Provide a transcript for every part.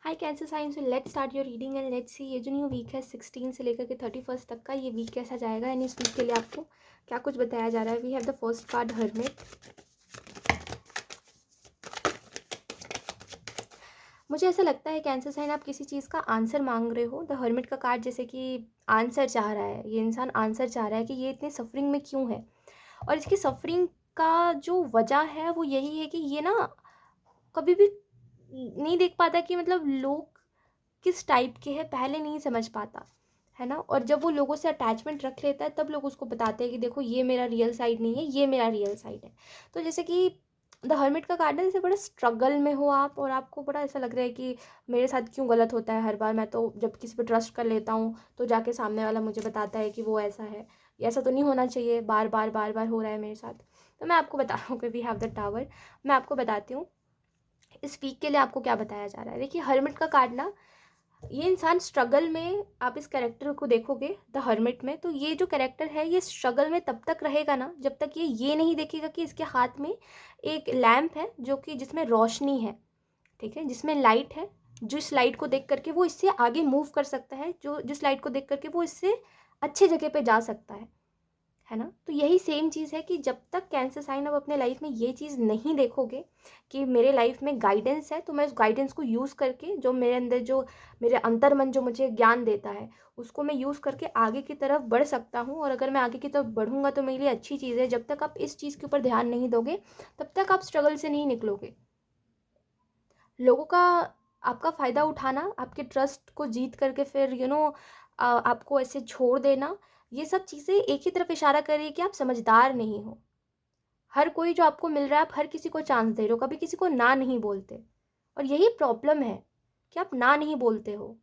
Hi cancer science, let's start your reading and let's see. ये जो new week है 16 से लेकर के 31 तक का, ये वीक कैसा जाएगा एंड इस वीक के लिए आपको क्या कुछ बताया जा रहा है। We have the first card hermit. मुझे ऐसा लगता है कैंसर साइन आप किसी चीज़ का आंसर मांग रहे हो। द हर्मिट का कार्ड जैसे कि आंसर चाह रहा है, ये इंसान आंसर चाह रहा है कि ये इतने सफरिंग में क्यों है। और इसकी सफरिंग का जो वजह है वो यही है कि ये ना कभी भी नहीं देख पाता कि मतलब लोग किस टाइप के हैं, पहले नहीं समझ पाता है ना। और जब वो लोगों से अटैचमेंट रख लेता है तब लोग उसको बताते हैं कि देखो ये मेरा रियल साइड नहीं है, ये मेरा रियल साइड है। तो जैसे कि द हर्मिट का कार्ड है, जैसे बड़ा स्ट्रगल में हो आप और आपको बड़ा ऐसा लग रहा है कि मेरे साथ क्यों गलत होता है हर बार। मैं तो जब किसी पे ट्रस्ट कर लेता हूँ तो जाके सामने वाला मुझे बताता है कि वो ऐसा है, ऐसा तो नहीं होना चाहिए, बार बार बार बार हो रहा है मेरे साथ। तो मैं आपको बता रहा हूँ कि वी हैव द टावर। मैं आपको बताती हूँ इस वीक के लिए आपको क्या बताया जा रहा है। देखिए हर्मिट का कार्ड ना, ये इंसान स्ट्रगल में, आप इस कैरेक्टर को देखोगे द हर्मिट में, तो ये जो कैरेक्टर है ये स्ट्रगल में तब तक रहेगा ना जब तक ये नहीं देखेगा कि इसके हाथ में एक लैम्प है जो कि जिसमें रोशनी है, ठीक है, जिसमें लाइट है। जिस लाइट को देख करके वो इससे आगे मूव कर सकता है, जो जिस लाइट को देख करके वो इससे अच्छे जगह पे जा सकता है ना। तो यही सेम चीज़ है कि जब तक कैंसर साइन अब अपने लाइफ में ये चीज़ नहीं देखोगे कि मेरे लाइफ में गाइडेंस है, तो मैं उस गाइडेंस को यूज़ करके जो मेरे अंदर, जो मेरे अंतर्मन जो मुझे ज्ञान देता है, उसको मैं यूज़ करके आगे की तरफ बढ़ सकता हूँ। और अगर मैं आगे की तरफ बढ़ूँगा तो मेरे लिए अच्छी चीज़ है। जब तक आप इस चीज़ के ऊपर ध्यान नहीं दोगे तब तक आप स्ट्रगल से नहीं निकलोगे। लोगों का आपका फ़ायदा उठाना, आपके ट्रस्ट को जीत करके फिर आपको ऐसे छोड़ देना, ये सब चीज़ें एक ही तरफ इशारा कर रही है कि आप समझदार नहीं हो। हर कोई जो आपको मिल रहा है, आप हर किसी को चांस दे रहे हो, कभी किसी को ना नहीं बोलते। और यही प्रॉब्लम है कि आप ना नहीं बोलते हो।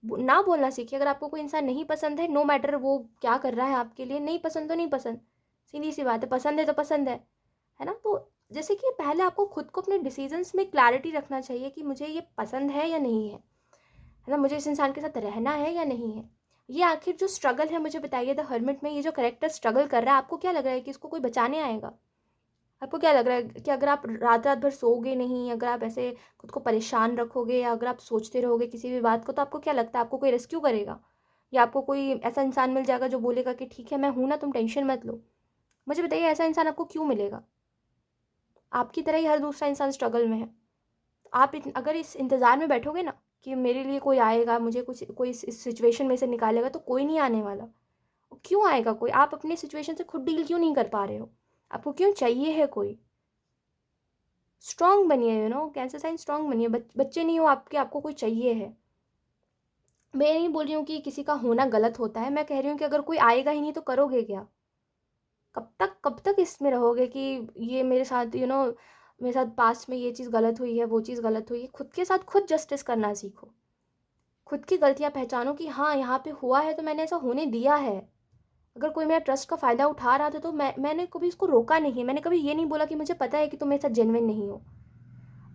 ना बोलना सीखिए। अगर आपको कोई इंसान नहीं पसंद है, नो मैटर वो क्या कर रहा है आपके लिए, नहीं पसंद तो नहीं पसंद, सीधी सी बात है। पसंद है तो पसंद है ना। तो जैसे कि पहले आपको खुद को अपने डिसीजंस में क्लैरिटी रखना चाहिए कि मुझे ये पसंद है या नहीं है ना, मुझे इस इंसान के साथ रहना है या नहीं है। ये आखिर जो स्ट्रगल है, मुझे बताइए द हर्मिट में ये जो करेक्टर स्ट्रगल कर रहा है, आपको क्या लग रहा है कि इसको कोई बचाने आएगा? आपको क्या लग रहा है कि अगर आप रात रात भर सोओगे नहीं, अगर आप ऐसे खुद को परेशान रखोगे या अगर आप सोचते रहोगे किसी भी बात को, तो आपको क्या लगता है आपको कोई रेस्क्यू करेगा? या आपको कोई ऐसा इंसान मिल जाएगा जो बोलेगा कि ठीक है मैं हूँ ना, तुम टेंशन मत लो? मुझे बताइए ऐसा इंसान आपको क्यों मिलेगा? आपकी तरह ही हर दूसरा इंसान स्ट्रगल में है। आप अगर इस इंतज़ार में बैठोगे ना कि मेरे लिए कोई आएगा, मुझे कुछ कोई इस सिचुएशन में से निकालेगा, तो कोई नहीं आने वाला। क्यों आएगा कोई? आप अपने सिचुएशन से खुद डील क्यों नहीं कर पा रहे हो? आपको क्यों चाहिए है कोई? स्ट्रॉन्ग बनिए, कैंसर साइन स्ट्रॉन्ग बनिए। बच्चे नहीं हो आपके, आपको कोई चाहिए है। मैं नहीं बोल रही हूँ कि किसी का होना गलत होता है, मैं कह रही हूँ कि अगर कोई आएगा ही नहीं तो करोगे क्या? कब तक इसमें रहोगे कि ये मेरे साथ मेरे साथ पास्ट में ये चीज़ गलत हुई है, वो चीज़ गलत हुई है। खुद के साथ खुद जस्टिस करना सीखो। खुद की गलतियाँ पहचानो कि हाँ यहाँ पे हुआ है तो मैंने ऐसा होने दिया है। अगर कोई मेरा ट्रस्ट का फ़ायदा उठा रहा था तो मैंने कभी उसको रोका नहीं। मैंने कभी ये नहीं बोला कि मुझे पता है कि तुम मेरे साथ जेन्युइन नहीं हो।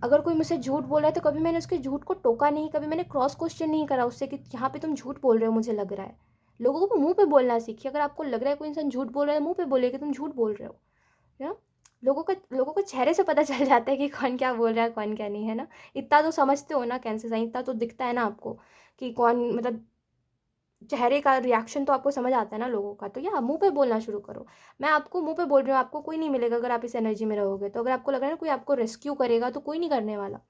अगर कोई मुझसे झूठ बोल रहा है तो कभी मैंने उसके झूठ को टोका नहीं, कभी मैंने क्रॉस क्वेश्चन नहीं करा उससे कि यहाँ पे तुम झूठ बोल रहे हो, मुझे लग रहा है। लोगों को मुंह पे बोलना सीखिए। अगर आपको लग रहा है कोई इंसान झूठ बोल रहा है, मुंह पे बोलिए कि तुम झूठ बोल रहे हो। है ना। लोगों को चेहरे से पता चल जाता है कि कौन क्या बोल रहा है, कौन क्या नहीं, है ना। इतना तो समझते हो ना कैंसर साइन, इतना तो दिखता है ना आपको कि कौन, मतलब चेहरे का रिएक्शन तो आपको समझ आता है ना लोगों का। तो या मुंह पे बोलना शुरू करो। मैं आपको मुंह पे बोल रही हूँ, आपको कोई नहीं मिलेगा अगर आप इस एनर्जी में रहोगे। तो अगर आपको लग रहा है ना कोई आपको रेस्क्यू करेगा, तो कोई नहीं करने वाला।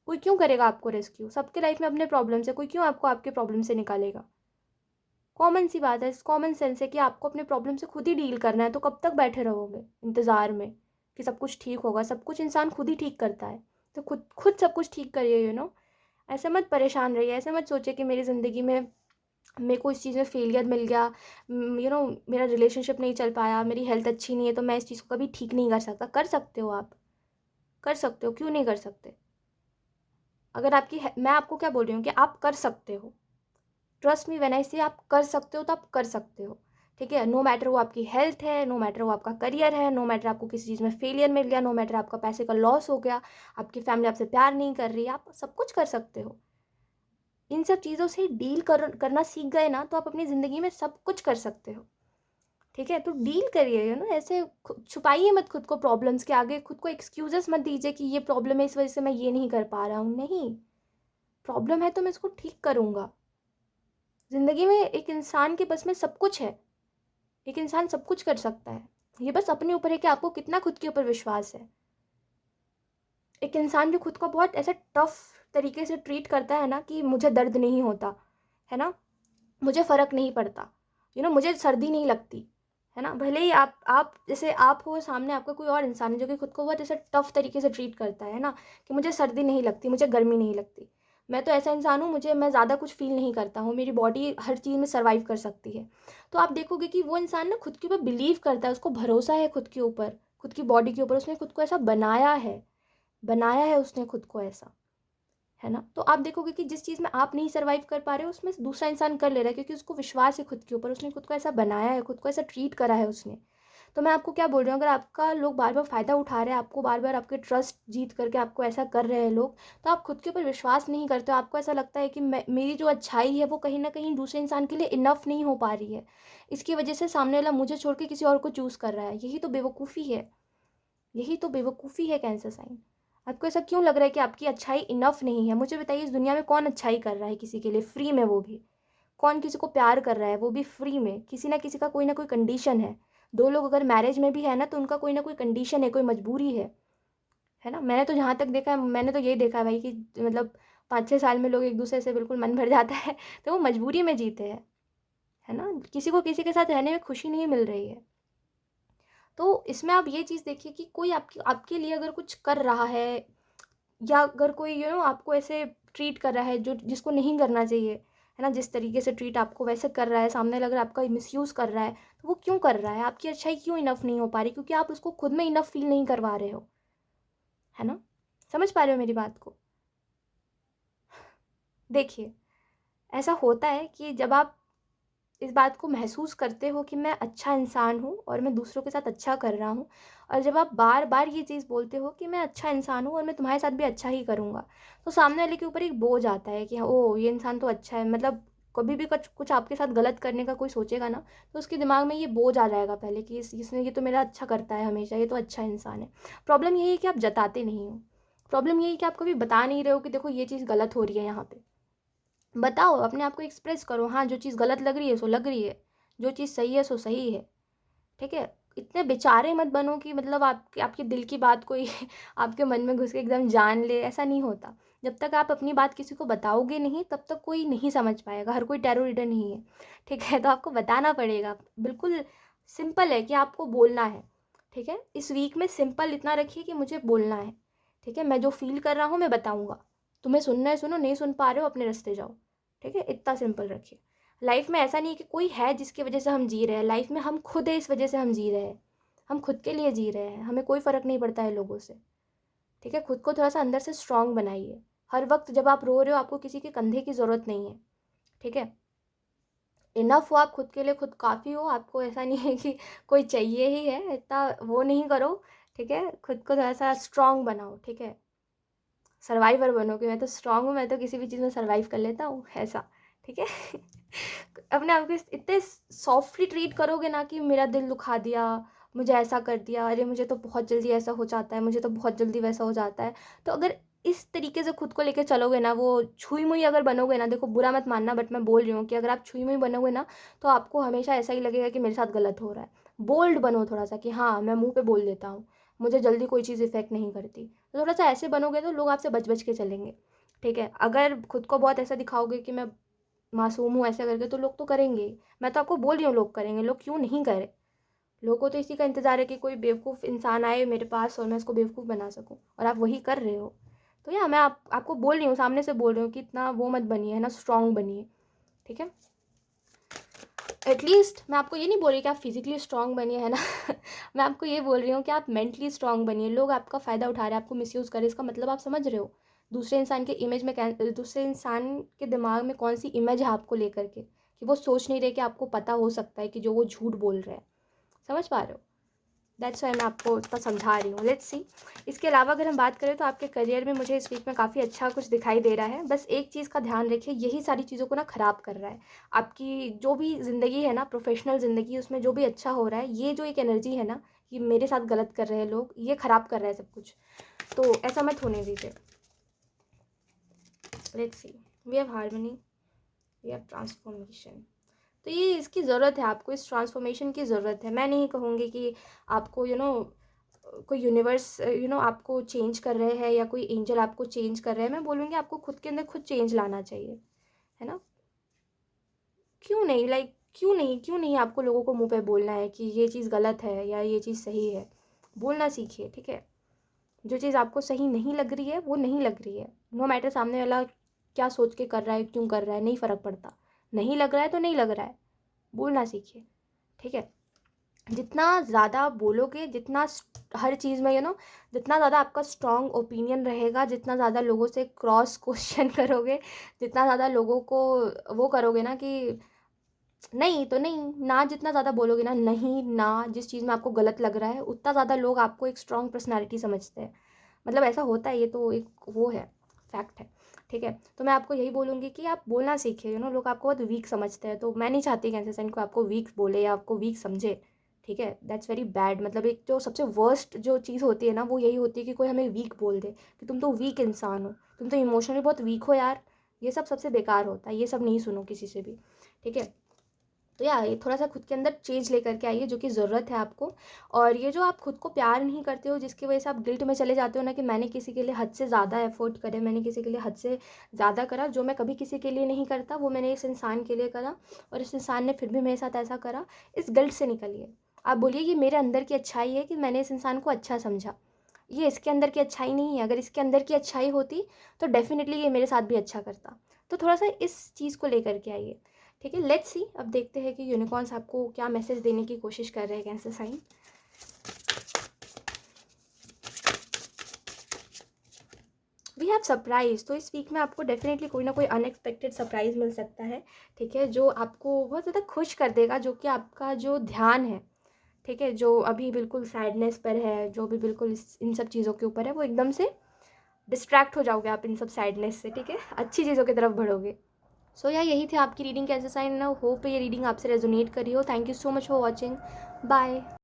कोई क्यों करेगा आपको रेस्क्यू? सबके लाइफ में अपने प्रॉब्लम्स है, कोई क्यों आपको आपके प्रॉब्लम से निकालेगा? कॉमन सी बात है, कॉमन सेंस है कि आपको अपने प्रॉब्लम से खुद ही डील करना है। तो कब तक बैठे रहोगे इंतज़ार में कि सब कुछ ठीक होगा? सब कुछ इंसान खुद ही ठीक करता है। तो खुद खुद सब कुछ ठीक करिए। ऐसे मत परेशान रहिए, ऐसे मत सोचिए कि मेरी ज़िंदगी में मेरे को इस चीज़ में फेलियर मिल गया, मेरा रिलेशनशिप नहीं चल पाया, मेरी हेल्थ अच्छी नहीं है तो मैं इस चीज़ को कभी ठीक नहीं कर सकता। कर सकते हो आप, कर सकते हो, क्यों नहीं कर सकते? अगर मैं आपको क्या बोल रही हूँ कि आप कर सकते हो। ट्रस्ट मी व्हेन आई से आप कर सकते हो तो आप कर सकते हो। ठीक है, नो मैटर वो आपकी हेल्थ है, नो मैटर वो आपका करियर है, नो मैटर आपको किसी चीज़ में फेलियर मिल गया, नो मैटर आपका पैसे का लॉस हो गया, आपकी फैमिली आपसे प्यार नहीं कर रही, आप सब कुछ कर सकते हो। इन सब चीज़ों से डील करना सीख गए ना तो आप अपनी ज़िंदगी में सब कुछ कर सकते हो। ठीक है, तो डील करिए। ऐसे छुपाइए मत खुद को प्रॉब्लम्स के आगे, खुद को एक्सक्यूजेस मत दीजिए कि ये प्रॉब्लम है इस वजह से मैं ये नहीं कर पा रहा हूँ। नहीं, प्रॉब्लम है तो मैं इसको ठीक करूँगा। ज़िंदगी में एक इंसान के बस में सब कुछ है, एक इंसान सब कुछ कर सकता है। ये बस अपने ऊपर है कि आपको कितना खुद के ऊपर विश्वास है। एक इंसान जो खुद को बहुत ऐसे टफ तरीके से ट्रीट करता है ना कि मुझे दर्द नहीं होता, है ना? मुझे फ़र्क नहीं पड़ता, मुझे सर्दी नहीं लगती, है ना? भले ही आप जैसे आप हो, सामने आपका कोई और इंसान है जो कि खुद को बहुत ऐसे टफ तरीके से ट्रीट करता है ना? कि मुझे सर्दी नहीं लगती, मुझे गर्मी नहीं लगती। मैं तो ऐसा इंसान हूँ, मैं ज़्यादा कुछ फ़ील नहीं करता हूँ, मेरी बॉडी हर चीज़ में सर्वाइव कर सकती है। तो आप देखोगे कि वो इंसान ना खुद के ऊपर बिलीव करता है, उसको भरोसा है खुद के ऊपर, खुद की बॉडी के ऊपर, उसने खुद को ऐसा बनाया है उसने खुद को ऐसा, है ना? तो आप देखोगे कि जिस चीज़ में आप नहीं सर्वाइव कर पा रहे हो, उसमें दूसरा इंसान कर ले रहा है, क्योंकि उसको विश्वास है खुद के ऊपर, उसने खुद को ऐसा बनाया है, खुद को ऐसा ट्रीट करा है उसने। तो मैं आपको क्या बोल रही हूँ, अगर आपका लोग बार-बार फ़ायदा उठा रहे हैं, आपको बार-बार आपके ट्रस्ट जीत करके आपको ऐसा कर रहे हैं लोग, तो आप खुद के ऊपर विश्वास नहीं करते हो। आपको ऐसा लगता है कि मेरी जो अच्छाई है, वो कहीं न कहीं दूसरे इंसान के लिए इनफ नहीं हो पा रही है। इसकी वजह से सामने वाला मुझे छोड़ के किसी और को चूज़ कर रहा है। यही तो बेवकूफ़ी है कैंसर साइन। आपको ऐसा क्यों लग रहा है कि आपकी अच्छाई इनफ नहीं है? मुझे बताइए, इस दुनिया में कौन अच्छाई कर रहा है किसी के लिए फ्री में, वो भी? कौन किसी को प्यार कर रहा है, वो भी फ्री में? किसी न किसी का कोई ना कोई कंडीशन है। 2 लोग अगर मैरिज में भी है ना, तो उनका कोई ना कोई कंडीशन है, कोई मजबूरी है ना? मैंने तो जहाँ तक देखा है, मैंने तो यही देखा है भाई कि मतलब 5-6 साल में लोग एक-दूसरे से बिल्कुल मन भर जाता है, तो वो मजबूरी में जीते हैं, है ना? किसी को किसी के साथ रहने में खुशी नहीं मिल रही है। तो इसमें आप ये चीज़ देखिए कि कोई आपके आपके लिए अगर कुछ कर रहा है, या अगर कोई आपको ऐसे ट्रीट कर रहा है जो जिसको नहीं करना चाहिए, है ना? जिस तरीके से ट्रीट आपको वैसे कर रहा है, सामने वाला अगर आपका मिसयूज़ कर रहा है, तो वो क्यों कर रहा है? आपकी अच्छाई क्यों इनफ नहीं हो पा रही? क्योंकि आप उसको खुद में इनफ फ़ील नहीं करवा रहे हो, है ना? समझ पा रहे हो मेरी बात को? देखिए, ऐसा होता है कि जब आप इस बात को महसूस करते हो कि मैं अच्छा इंसान हूँ और मैं दूसरों के साथ अच्छा कर रहा हूँ, और जब आप बार-बार ये चीज़ बोलते हो कि मैं अच्छा इंसान हूँ और मैं तुम्हारे साथ भी अच्छा ही करूँगा, तो सामने वाले के ऊपर एक बोझ आता है कि ओह! ये इंसान तो अच्छा है। मतलब कभी भी कुछ कुछ आपके साथ गलत करने का कोई सोचेगा ना, तो उसके दिमाग में ये बोझ आ जाएगा पहले कि इसने ये तो मेरा अच्छा करता है हमेशा, ये तो अच्छा इंसान है। प्रॉब्लम यही है कि आप जताते नहीं हो। प्रॉब्लम यही है कि आप कभी बता नहीं रहे हो कि देखो ये चीज़ गलत हो रही है यहाँ पे। बताओ, अपने आप को एक्सप्रेस करो, हाँ, जो चीज़ गलत लग रही है सो लग रही है, जो चीज़ सही है सो सही है, ठीक है? इतने बेचारे मत बनो कि मतलब आपके आपके दिल की बात कोई आपके मन में घुस के एकदम जान ले, ऐसा नहीं होता। जब तक आप अपनी बात किसी को बताओगे नहीं, तब तक कोई नहीं समझ पाएगा, हर कोई टैरो रीडर नहीं है, ठीक है? तो आपको बताना पड़ेगा, बिल्कुल सिंपल है कि आपको बोलना है, ठीक है? इस वीक में सिंपल इतना रखिए कि मुझे बोलना है, ठीक है? मैं जो फ़ील कर रहा हूँ मैं बताऊँगा, तुम्हें सुनना है सुनो, नहीं सुन पा रहे हो अपने रास्ते जाओ, ठीक है? इतना सिंपल रखिए। लाइफ में ऐसा नहीं है कि कोई है जिसकी वजह से हम जी रहे हैं, लाइफ में हम खुद हैं, इस वजह से हम जी रहे हैं। हम खुद के लिए जी रहे हैं, हमें कोई फ़र्क नहीं पड़ता है लोगों से, ठीक है? खुद को थोड़ा-सा अंदर से स्ट्रॉन्ग बनाइए। हर वक़्त जब आप रो रहे हो, आपको किसी के कंधे की ज़रूरत नहीं है, ठीक है? इनफ हो आप खुद के लिए, खुद काफ़ी हो, आपको ऐसा नहीं है कि कोई चाहिए ही है, इतना वो नहीं करो, ठीक है? खुद को थोड़ा-सा स्ट्रॉन्ग बनाओ, ठीक है? सर्वाइवर बनो कि मैं तो स्ट्रॉन्ग हूँ, मैं तो किसी भी चीज़ में सर्वाइव कर लेता हूँ, ऐसा, ठीक है? अपने आप को इतने सॉफ्टली ट्रीट करोगे ना कि मेरा दिल दुखा दिया, मुझे ऐसा कर दिया, अरे मुझे तो बहुत जल्दी ऐसा हो जाता है, मुझे तो बहुत जल्दी वैसा हो जाता है। तो अगर इस तरीके से खुद को लेके चलोगे ना, वो छुई-मुई अगर बनोगे ना, देखो बुरा मत मानना, बट मैं बोल रही हूँ कि अगर आप छुई-मुई बनोगे ना, तो आपको हमेशा ऐसा ही लगेगा कि मेरे साथ गलत हो रहा है। बोल्ड बनो थोड़ा-सा कि हाँ, मैं मुँह पे बोल देता हूँ, मुझे जल्दी कोई चीज़ इफ़ेक्ट नहीं करती। तो थोड़ा-सा ऐसे बनोगे तो लोग आपसे बच-बच के चलेंगे, ठीक है? अगर खुद को बहुत ऐसा दिखाओगे कि मैं मासूम हूँ ऐसा करके, तो लोग तो करेंगे ही। मैं तो आपको बोल रही हूँ लोग करेंगे, लोग क्यों नहीं करें? लोगों को तो इसी का इंतज़ार है कि कोई बेवकूफ़ इंसान आए मेरे पास और मैं उसको बेवकूफ़ बना सकूँ, और आप वही कर रहे हो। तो या मैं आपको बोल रही हूँ, सामने से बोल रही हूँ कि इतना वो मत बनिए, है ना, स्ट्रॉन्ग बनिए, ठीक है? एटलीस्ट मैं आपको ये नहीं बोल रही कि आप फिज़िकली स्ट्रॉन्ग बनिए, है ना? मैं आपको ये बोल रही हूँ कि आप मेंटली स्ट्रॉन्ग बनिए। लोग आपका फ़ायदा उठा रहे हैं, आपको मिसयूज़ कर रहे हैं, इसका मतलब आप समझ रहे हो? दूसरे इंसान के दिमाग में कौन-सी इमेज है आपको लेकर के, कि वो सोच नहीं रहे कि आपको पता हो सकता है कि जो वो झूठ बोल रहे हैं। समझ पा रहे हो? दैट्स व्हाई मैं आपको इतना समझा रही हूँ। Let's see. इसके अलावा अगर हम बात करें तो आपके करियर में मुझे इस वीक में काफ़ी अच्छा कुछ दिखाई दे रहा है। बस एक चीज़ का ध्यान रखिए, यही सारी चीज़ों को ना ख़राब कर रहा है। आपकी जो भी ज़िंदगी है ना, प्रोफ़ेशनल ज़िंदगी, उसमें जो भी अच्छा हो रहा है, ये जो एक एनर्जी है ना, कि मेरे साथ गलत कर रहे हैं लोग, ये ख़राब कर रहा है सब कुछ। तो ऐसा मत होने दीजिए। Let's see, we have harmony, we have transformation. तो ये इसकी ज़रूरत है आपको, इस ट्रांसफॉर्मेशन की ज़रूरत है। मैं नहीं कहूँगी कि आपको कोई यूनिवर्स आपको चेंज कर रहे हैं या कोई एंजल आपको चेंज कर रहे हैं। मैं बोलूँगी आपको खुद के अंदर खुद चेंज लाना चाहिए, है ना? क्यों नहीं आपको लोगों को मुँह पे बोलना है कि ये चीज़ गलत है या ये चीज़ सही है? बोलना सीखिए, ठीक है? जो चीज़ आपको सही नहीं लग रही है, वो नहीं लग रही है। नो मैटर सामने वाला क्या सोच के कर रहा है, क्यों कर रहा है, नहीं फ़र्क पड़ता। नहीं लग रहा है तो नहीं लग रहा है, बोलना सीखिए, ठीक है? जितना ज़्यादा बोलोगे, जितना हर चीज़ में जितना ज़्यादा आपका स्ट्रॉन्ग ओपिनियन रहेगा, जितना ज़्यादा लोगों से क्रॉस क्वेश्चन करोगे, जितना ज़्यादा लोगों को वो करोगे ना कि नहीं तो नहीं, ना जितना ज़्यादा बोलोगे ना नहीं, ना जिस चीज़ में आपको गलत लग रहा है, उतना ज़्यादा लोग आपको एक स्ट्रॉन्ग पर्सनैलिटी समझते हैं। मतलब ऐसा होता है, ये तो एक वो है, फैक्ट है, ठीक है? तो मैं आपको यही बोलूँगी कि आप बोलना सीखिए। लोग आपको बहुत वीक समझते हैं, तो मैं नहीं चाहती कैंसर साइन को आपको वीक बोले या आपको वीक समझे, ठीक है? That's very bad. मतलब एक जो सबसे वर्स्ट जो चीज़ होती है ना, वो यही होती है कि कोई हमें वीक बोल दे कि तुम तो वीक इंसान हो, तुम तो इमोशनली बहुत वीक हो यार। ये सब सबसे बेकार होता है, ये सब नहीं सुनो किसी से भी, ठीक है? तो ये थोड़ा सा खुद के अंदर चेंज लेकर के आइए, जो कि ज़रूरत है आपको। और ये जो आप खुद को प्यार नहीं करते हो, जिसकी वजह से आप गिल्ट में चले जाते हो ना कि मैंने किसी के लिए हद से ज़्यादा एफर्ट करे, मैंने किसी के लिए हद से ज़्यादा करा, जो मैं कभी किसी के लिए नहीं करता वो मैंने इस इंसान के लिए करा, और इस इंसान ने फिर भी मेरे साथ ऐसा करा। इस गिल्ट से निकलिए। आप बोलिए ये मेरे अंदर की अच्छाई है कि मैंने इस इंसान को अच्छा समझा, ये इसके अंदर की अच्छाई नहीं है। अगर इसके अंदर की अच्छाई होती तो डेफिनेटली ये मेरे साथ भी अच्छा करता। तो थोड़ा सा इस चीज़ को लेकर के आइए, ठीक है? लेट्स सी, अब देखते हैं कि यूनिकॉर्न्स आपको क्या मैसेज देने की कोशिश कर रहे हैं, cancer sign. We have surprise. तो इस वीक में आपको डेफिनेटली कोई ना कोई अनएक्सपेक्टेड सरप्राइज़ मिल सकता है, ठीक है? जो आपको बहुत ज़्यादा खुश कर देगा, जो कि आपका जो ध्यान है, ठीक है? जो अभी बिल्कुल सैडनेस पर है, जो भी बिल्कुल इन सब चीज़ों के ऊपर है, वो एकदम से डिस्ट्रैक्ट हो जाओगे आप इन सब सैडनेस से, ठीक है? अच्छी चीज़ों की तरफ बढ़ोगे। सो यही थी आपकी रीडिंग, कैंसर साइन। होप ये रीडिंग आपसे रेजोनेट करी हो। Thank you so much for watching. Bye.